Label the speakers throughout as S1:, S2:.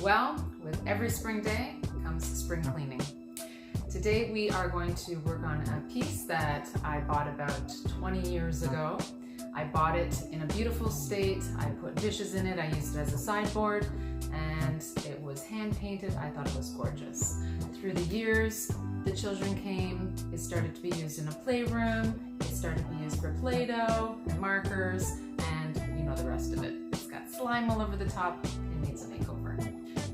S1: Well, with every spring day comes spring cleaning. Today we are going to work on a piece that I bought about 20 years ago. I bought it in a beautiful state. I put dishes in it. I used it as a sideboard and it was hand painted. I thought it was gorgeous. Through the years, the children came. It started to be used in a playroom. It started to be used for Play-Doh and markers, and you know the rest of it. It's got slime all over the top. It needs a makeover.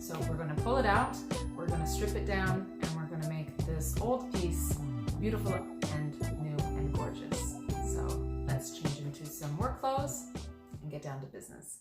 S1: So we're going to pull it out, we're going to strip it down, and we're going to make this old piece beautiful and new and gorgeous. So let's change into some work clothes and get down to business.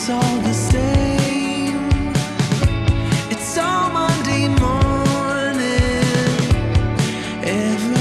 S2: it's all the same. It's all Monday morning. Every